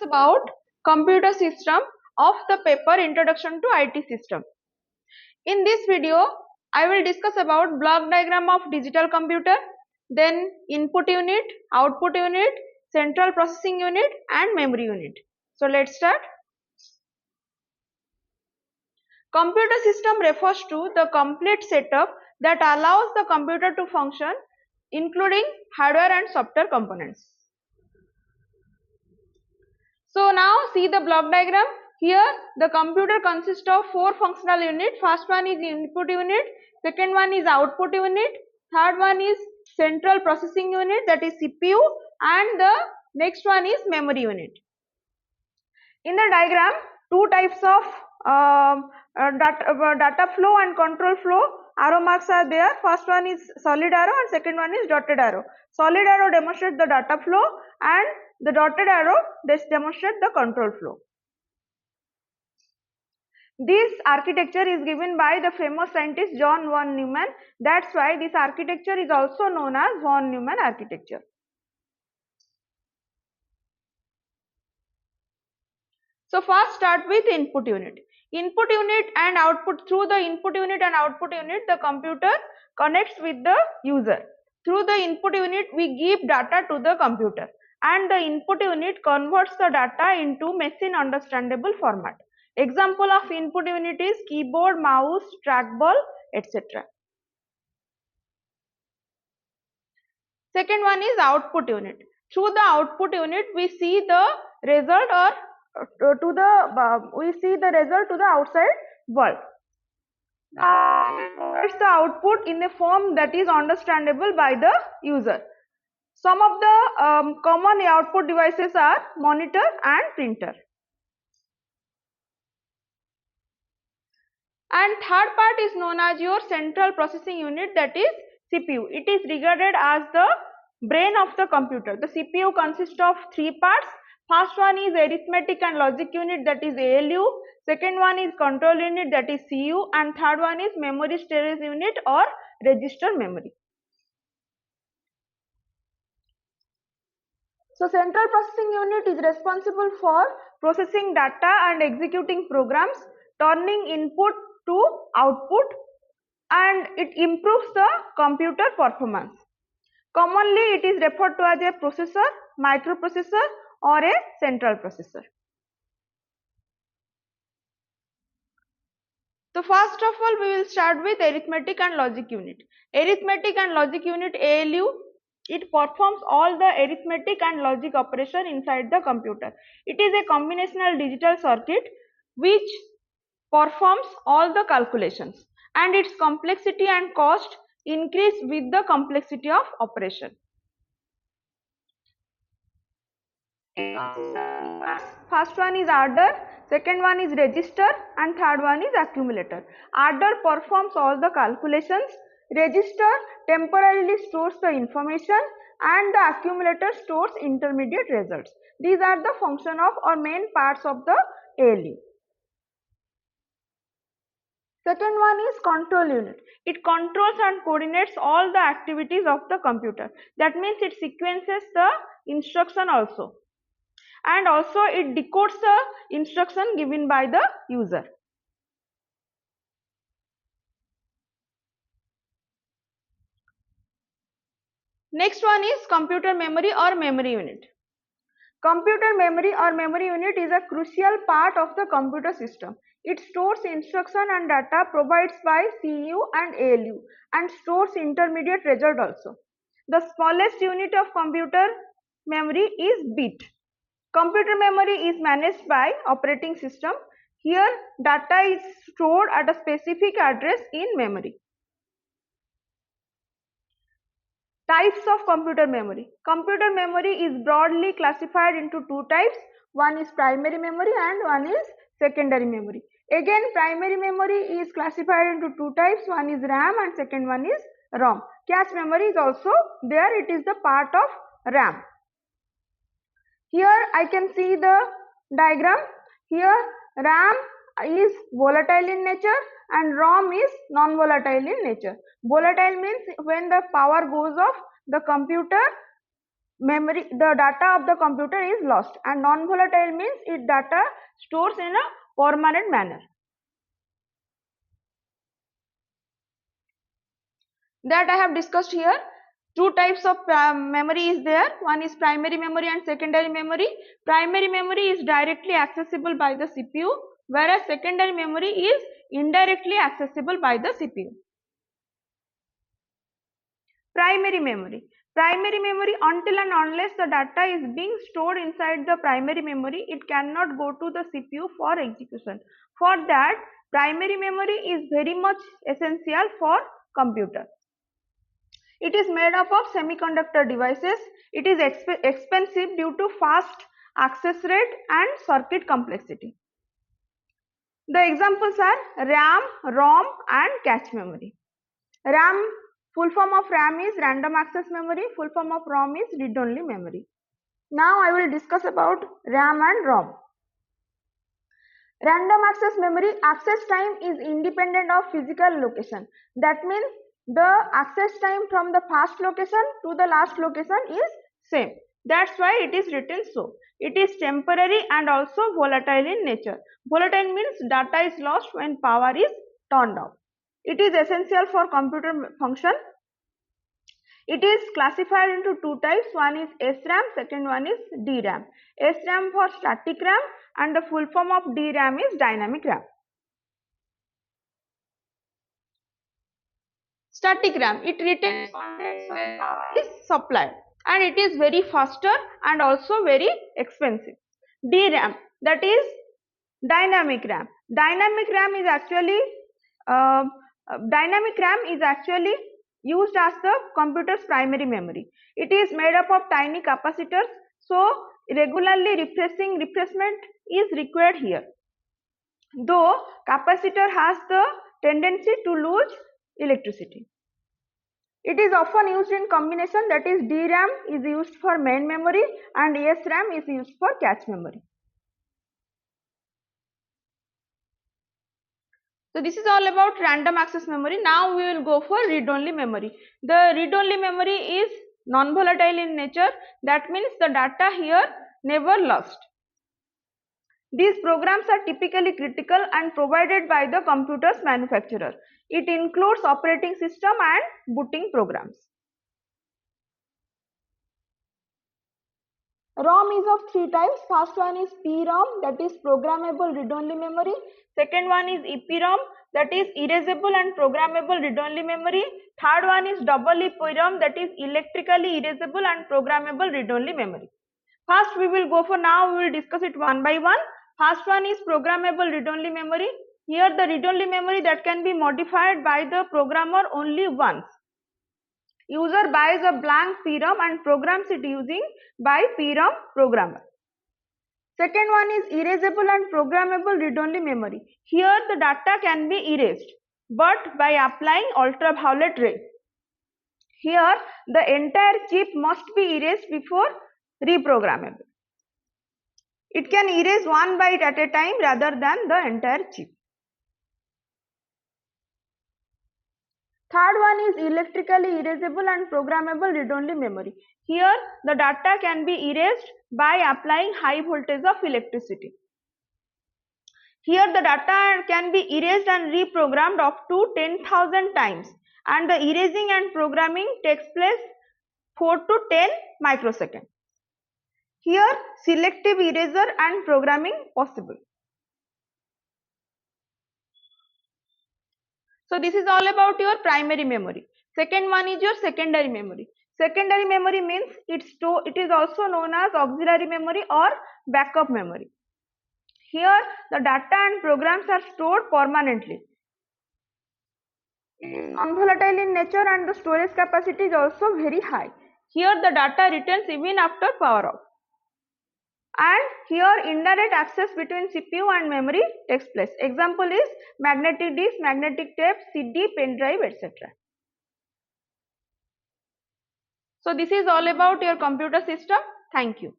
About computer system of the paper Introduction to IT System. In this video, I will discuss about block diagram of digital computer, then input unit, output unit, central processing unit and memory unit. So let's start. Computer system refers to the complete setup that allows the computer to function, including hardware and software components. So now see the block diagram. Here the computer consists of 4 functional units. First one is input unit, second one is output unit, third one is central processing unit, that is CPU, and the next one is memory unit. In the diagram, two types of data flow and control flow arrow marks are there. First one is solid arrow and second one is dotted arrow. Solid arrow demonstrates the data flow and the dotted arrow demonstrates the control flow. This architecture is given by the famous scientist John von Neumann. That's why this architecture is also known as von Neumann architecture. So first start with input unit. Input unit and output. Through the input unit and output unit, the computer connects with the user. Through the input unit, we give data to the computer and the input unit converts the data into machine understandable format. Example of input unit is keyboard, mouse, trackball, etc. Second one is output unit. Through the output unit, we see the result we see the result to the outside world. It's the output in a form that is understandable by the user. Some of the common output devices are monitor and printer. And third part is known as your central processing unit, that is CPU. It is regarded as the brain of the computer. The CPU consists of 3 parts. First one is arithmetic and logic unit, that is ALU. Second one is control unit, that is CU, and third one is memory storage unit or register memory. So central processing unit is responsible for processing data and executing programs, turning input to output, and it improves the computer performance. Commonly it is referred to as a processor, microprocessor or a central processor. So first of all, we will start with arithmetic and logic unit. Arithmetic and logic unit, ALU, it performs all the arithmetic and logic operation inside the computer. It is a combinational digital circuit which performs all the calculations, and its complexity and cost increase with the complexity of operation. First one is adder, second one is register, and third one is accumulator. Adder performs all the calculations, register temporarily stores the information, and the accumulator stores intermediate results. These are the function of or main parts of the ALU. Second one is control unit. It controls and coordinates all the activities of the computer. That means it sequences the instruction also. And also it decodes the instruction given by the user. Next one is computer memory or memory unit. Computer memory or memory unit is a crucial part of the computer system. It stores instruction and data provided by CU and ALU and stores intermediate result also. The smallest unit of computer memory is bit. Computer memory is managed by operating system. Here data is stored at a specific address in memory. Types of computer memory. Computer memory is broadly classified into 2 types. One is primary memory and one is secondary memory. Again, primary memory is classified into 2 types. One is RAM and second one is ROM. Cache memory is also there. It is the part of RAM. Here I can see the diagram. Here RAM is volatile in nature and ROM is non-volatile in nature. Volatile means when the power goes off, the computer memory, the data of the computer is lost, and non-volatile means its data stores in a permanent manner. That I have discussed here. Two types of memory is there. One is primary memory and secondary memory. Primary memory is directly accessible by the CPU, whereas secondary memory is indirectly accessible by the CPU. Primary memory. Primary memory, until and unless the data is being stored inside the primary memory, it cannot go to the CPU for execution. For that, primary memory is very much essential for computer. It is made up of semiconductor devices. It is expensive due to fast access rate and circuit complexity. The examples are RAM, ROM and cache memory. RAM, full form of RAM is random access memory, full form of ROM is read-only memory. Now I will discuss about RAM and ROM. Random access memory access time is independent of physical location. That means the access time from the first location to the last location is same. That's why it is written so. It is temporary and also volatile in nature. Volatile means data is lost when power is turned off. It is essential for computer function. It is classified into two types. One is SRAM, second one is DRAM. SRAM for static RAM and the full form of DRAM is dynamic RAM. Static RAM, it retains when power is supplied and it is very faster and also very expensive. DRAM, that is dynamic RAM. Dynamic RAM is actually used as the computer's primary memory. It is made up of tiny capacitors, so regularly refreshment is required here. Though capacitor has the tendency to lose electricity. It is often used in combination, that is DRAM is used for main memory and SRAM is used for cache memory. So this is all about random access memory. Now we will go for read-only memory. The read-only memory is non-volatile in nature. That means the data here never lost. These programs are typically critical and provided by the computer's manufacturer. It includes operating system and booting programs. ROM is of three types. First one is PROM, that is programmable read-only memory. Second one is EPROM, that is erasable and programmable read-only memory. Third one is EEPROM, that is electrically erasable and programmable read-only memory. First we will go for, now we will discuss it one by one. First one is programmable read-only memory. Here the read-only memory that can be modified by the programmer only once. User buys a blank PROM and programs it using by PROM programmer. Second one is erasable and programmable read-only memory. Here the data can be erased, but by applying ultraviolet ray. Here the entire chip must be erased before reprogrammable. It can erase one byte at a time rather than the entire chip. Third one is electrically erasable and programmable read-only memory. Here the data can be erased by applying high voltage of electricity. Here the data can be erased and reprogrammed up to 10,000 times, and the erasing and programming takes place 4 to 10 microseconds. Here selective eraser and programming possible. So this is all about your primary memory. Second one is your secondary memory. Secondary memory means it is also known as auxiliary memory or backup memory. Here the data and programs are stored permanently. It is non-volatile in nature and the storage capacity is also very high. Here the data returns even after power off. And here indirect access between CPU and memory takes place. Example is magnetic disk, magnetic tape, CD, pen drive, etc. So this is all about your computer system. Thank you.